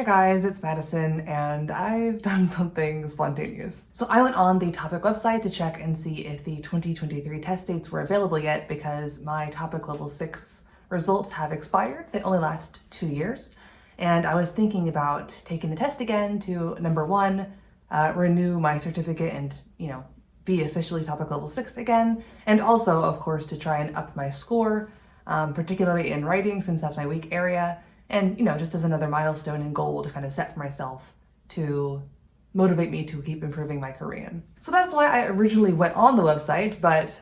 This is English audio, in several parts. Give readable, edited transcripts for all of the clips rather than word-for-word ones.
Hey guys, it's Madison, and I've done something spontaneous. So I went on the topic website to check and see if the 2023 test dates were available yet because my topic level 6 results have expired. They only last 2 years. And I was thinking about taking the test again to number one, renew my certificate and, be officially topic level 6 again. And also, of course, to try and up my score, particularly in writing since that's my weak area. And, just as another milestone and goal to kind of set for myself to motivate me to keep improving my Korean. So that's why I originally went on the website, but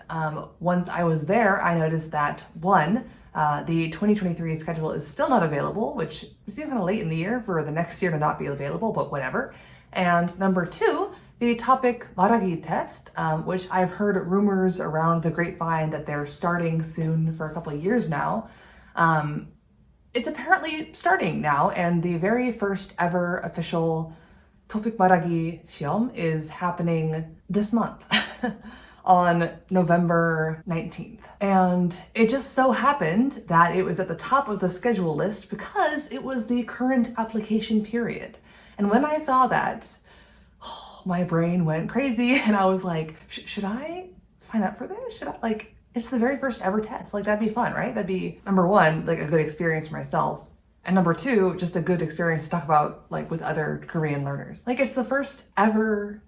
once I was there, I noticed that one, the 2023 schedule is still not available, which seems kind of late in the year for the next year to not be available, but whatever. And number two, the topic 말하기 test, which I've heard rumors around the grapevine that they're starting soon for a couple of years now. It's apparently starting now, and the very first ever official 토픽 말하기 시험 is happening this month on November 19th. And it just so happened that it was at the top of the schedule list because it was the current application period. And when I saw that, my brain went crazy and I was like, should I sign up for this? It's the very first ever test. That'd be fun, right? That'd be, number one, a good experience for myself. And number two, just a good experience to talk about, with other Korean learners. It's the first ever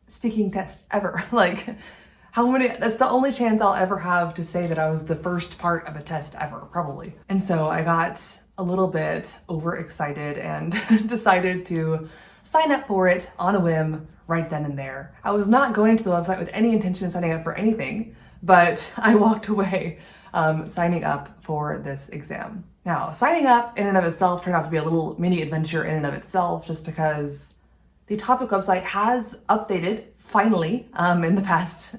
speaking test ever. That's the only chance I'll ever have to say that I was the first part of a test ever, probably. And so I got a little bit overexcited and decided to sign up for it on a whim right then and there. I was not going to the website with any intention of signing up for anything, but I walked away signing up for this exam. Now, signing up in and of itself turned out to be a little mini adventure in and of itself, just because the topic website has updated finally in the past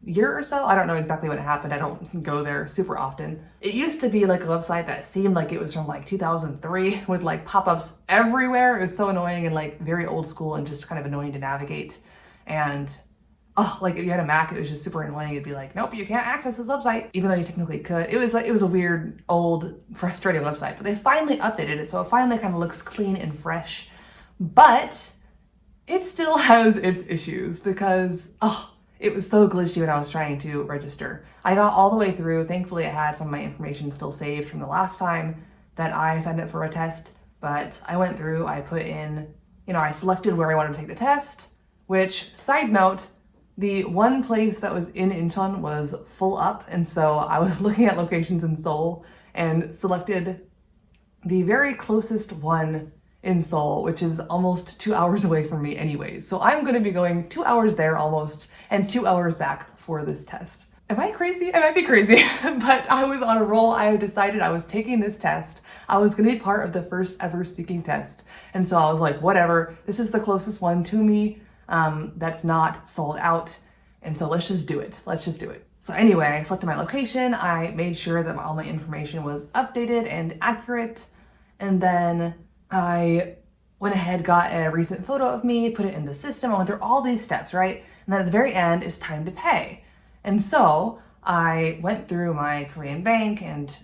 year or so. I don't know exactly when it happened. I don't go there super often. It used to be a website that seemed like it was from 2003 with pop-ups everywhere. It was so annoying and very old school and just kind of annoying to navigate. And if you had a Mac, it was just super annoying. It'd be nope, you can't access this website, even though you technically could. It was a weird, old, frustrating website, but they finally updated it, so it finally kind of looks clean and fresh. But it still has its issues because, it was so glitchy when I was trying to register. I got all the way through. Thankfully, I had some of my information still saved from the last time that I signed up for a test, but I went through, I put in, I selected where I wanted to take the test, which, side note, the one place that was in Incheon was full up, and so I was looking at locations in Seoul and selected the very closest one in Seoul, which is almost 2 hours away from me anyways. So I'm going to be going 2 hours there almost and 2 hours back for this test. Am I crazy? I might be crazy, but I was on a roll. I had decided I was taking this test. I was going to be part of the first ever speaking test. And so I was like, whatever, this is the closest one to me that's not sold out. And so let's just do it. So anyway, I selected my location. I made sure that all my information was updated and accurate. And then I went ahead, got a recent photo of me, put it in the system. I went through all these steps, right? And then at the very end, it's time to pay. And so I went through my Korean bank and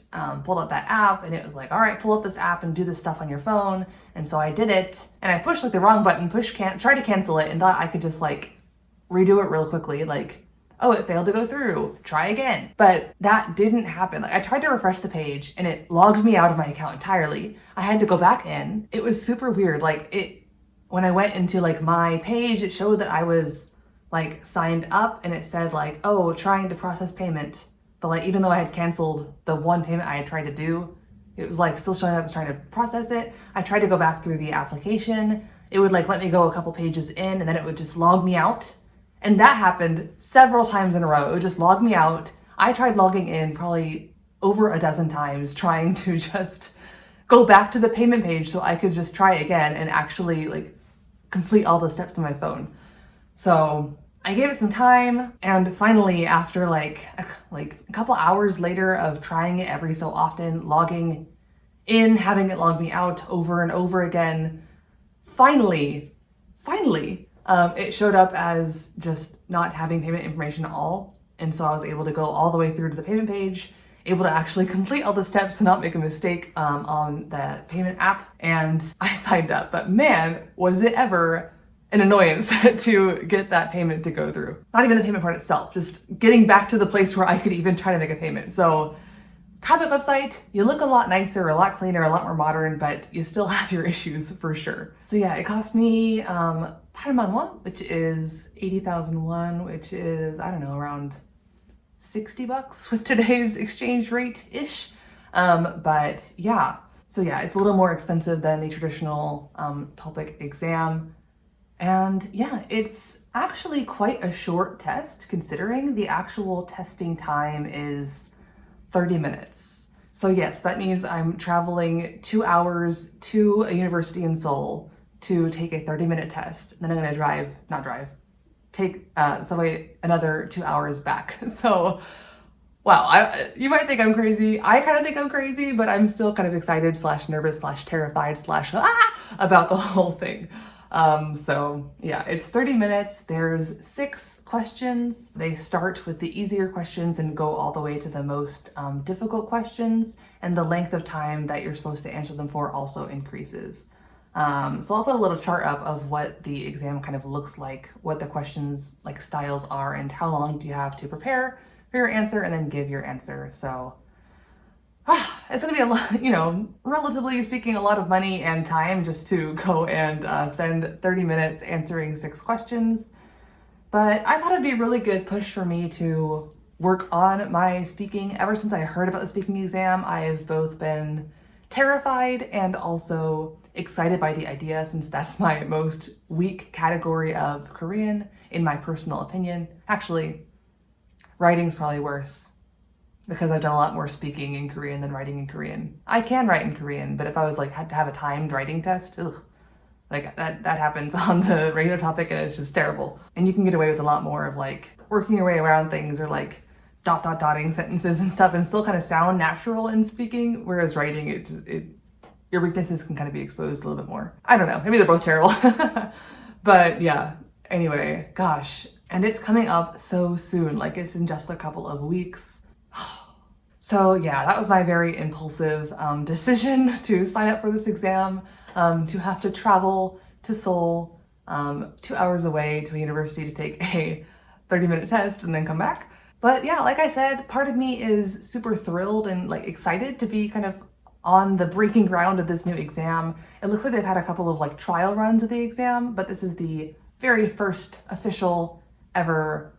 pulled up that app, and it was like, all right, pull up this app and do this stuff on your phone. And so I did it, and I pushed the wrong button, tried to cancel it, and thought I could just redo it real quickly, oh, it failed to go through, try again. But that didn't happen. I tried to refresh the page and it logged me out of my account entirely. I had to go back in. It was super weird. When I went into my page, it showed that I was signed up, and it said oh, trying to process payment. But even though I had canceled the one payment I had tried to do, it was still showing up as trying to process it. I tried to go back through the application. It would let me go a couple pages in, and then it would just log me out. And that happened several times in a row. It would just log me out. I tried logging in probably over a dozen times, trying to just go back to the payment page so I could just try again and actually complete all the steps on my phone. So I gave it some time, and finally, after a couple hours later of trying it every so often, logging in, having it log me out over and over again, finally, it showed up as just not having payment information at all. And so I was able to go all the way through to the payment page. able to actually complete all the steps and not make a mistake on the payment app. And I signed up, but man, was it ever an annoyance to get that payment to go through. Not even the payment part itself, just getting back to the place where I could even try to make a payment. So Topic website, you look a lot nicer, a lot cleaner, a lot more modern, but you still have your issues for sure. So yeah, it cost me Paraman won, which is 80,000 won, which is, I don't know, around $60 with today's exchange rate-ish. But yeah, so yeah, it's a little more expensive than the traditional topic exam. And yeah, it's actually quite a short test considering the actual testing time is 30 minutes. So yes, that means I'm traveling 2 hours to a university in Seoul to take a 30-minute test. Then I'm gonna take subway another 2 hours back. So wow, you might think I'm crazy. I kind of think I'm crazy, but I'm still kind of excited / nervous / terrified / about the whole thing. So yeah, it's 30 minutes. There's 6 questions. They start with the easier questions and go all the way to the most difficult questions. And the length of time that you're supposed to answer them for also increases. So I'll put a little chart up of what the exam kind of looks like, what the questions like styles are, and how long do you have to prepare for your answer and then give your answer. So it's going to be a lot, you know, relatively speaking, a lot of money and time just to go and spend 30 minutes answering 6 questions. But I thought it'd be a really good push for me to work on my speaking. Ever since I heard about the speaking exam, I've both been terrified and also excited by the idea, since that's my most weak category of Korean, in my personal opinion. Actually, writing's probably worse, because I've done a lot more speaking in Korean than writing in Korean. I can write in Korean, but if I was like had to have a timed writing test, like that happens on the regular topic and it's just terrible. And you can get away with a lot more of like working your way around things or like dotting sentences and stuff and still kind of sound natural in speaking, whereas writing, your weaknesses can kind of be exposed a little bit more. I don't know, maybe they're both terrible. But yeah, anyway, gosh. And it's coming up so soon, like it's in just a couple of weeks. So yeah, that was my very impulsive decision to sign up for this exam, to have to travel to Seoul, 2 hours away to a university to take a 30-minute test and then come back. But yeah, like I said, part of me is super thrilled and like excited to be kind of on the breaking ground of this new exam. It looks like they've had a couple of like trial runs of the exam, but this is the very first official ever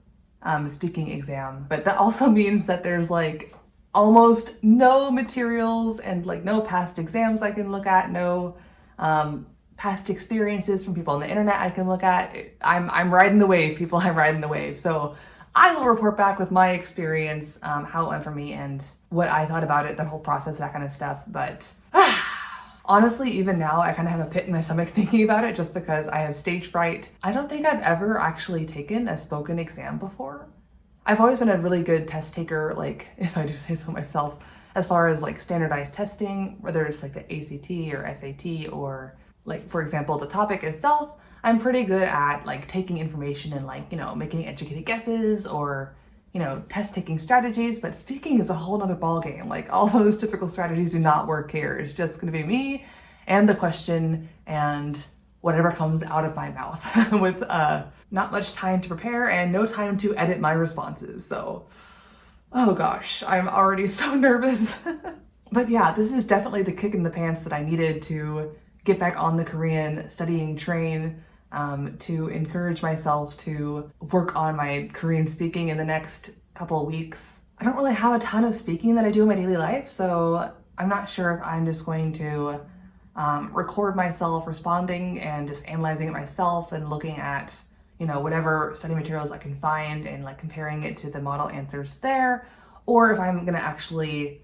speaking exam. But that also means that there's like almost no materials and like no past exams I can look at, no past experiences from people on the internet I can look at. I'm riding the wave, people. I'm riding the wave. So I will report back with my experience, how it went for me and what I thought about it, the whole process, that kind of stuff. But honestly, even now, I kind of have a pit in my stomach thinking about it just because I have stage fright. I don't think I've ever actually taken a spoken exam before. I've always been a really good test taker, like, if I do say so myself, as far as like standardized testing, whether it's like the ACT or SAT or like, for example, the topic itself. I'm pretty good at like taking information and like, you know, making educated guesses or, you know, test taking strategies, but speaking is a whole nother ballgame. Like all those typical strategies do not work here. It's just gonna be me and the question and whatever comes out of my mouth with not much time to prepare and no time to edit my responses. So, oh gosh, I'm already so nervous. But yeah, this is definitely the kick in the pants that I needed to get back on the Korean studying train, to encourage myself to work on my Korean speaking in the next couple of weeks. I don't really have a ton of speaking that I do in my daily life, so I'm not sure if I'm just going to record myself responding and just analyzing it myself and looking at, you know, whatever study materials I can find and like comparing it to the model answers there, or if I'm gonna actually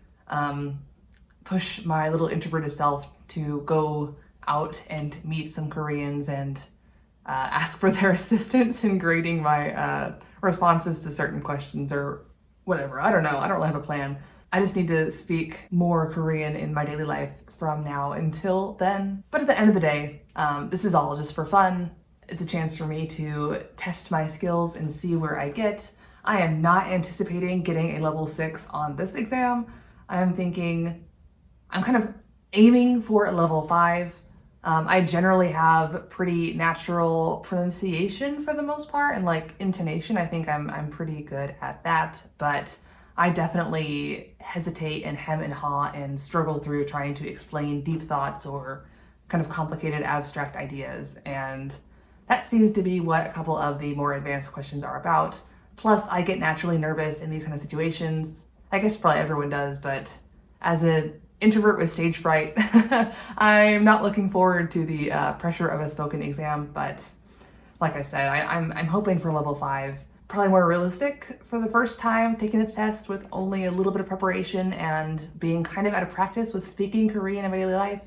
push my little introverted self to go out and meet some Koreans and ask for their assistance in grading my responses to certain questions or whatever. I don't know. I don't really have a plan. I just need to speak more Korean in my daily life from now until then. But at the end of the day, this is all just for fun. It's a chance for me to test my skills and see where I get. I am not anticipating getting a level 6 on this exam. I'm kind of aiming for a level 5. I generally have pretty natural pronunciation for the most part, and like intonation, I think I'm pretty good at that, but I definitely hesitate and hem and haw and struggle through trying to explain deep thoughts or kind of complicated abstract ideas, and that seems to be what a couple of the more advanced questions are about. Plus, I get naturally nervous in these kind of situations. I guess probably everyone does, but as an introvert with stage fright, I'm not looking forward to the pressure of a spoken exam, but like I said, I'm hoping for level 5. Probably more realistic for the first time taking this test with only a little bit of preparation and being kind of out of practice with speaking Korean in my daily life.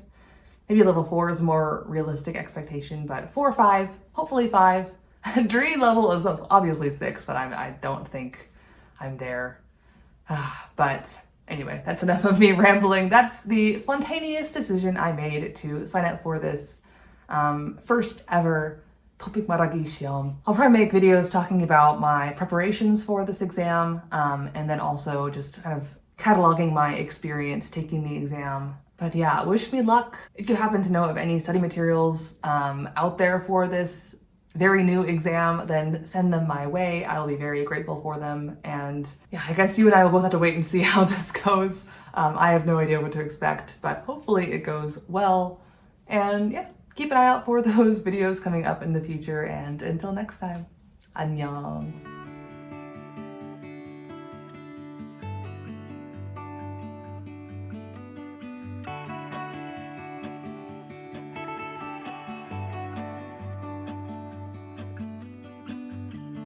Maybe level 4 is a more realistic expectation, but 4 or 5, hopefully 5. Dream level is obviously 6, but I don't think I'm there. But anyway, that's enough of me rambling. That's the spontaneous decision I made to sign up for this first ever topic 말하기 시험. I'll probably make videos talking about my preparations for this exam, and then also just kind of cataloging my experience taking the exam. But yeah, wish me luck. If you happen to know of any study materials out there for this very new exam, then send them my way. I'll be very grateful for them. And yeah, I guess you and I will both have to wait and see how this goes. I have no idea what to expect, but hopefully it goes well. And yeah, keep an eye out for those videos coming up in the future. And until next time, 안녕.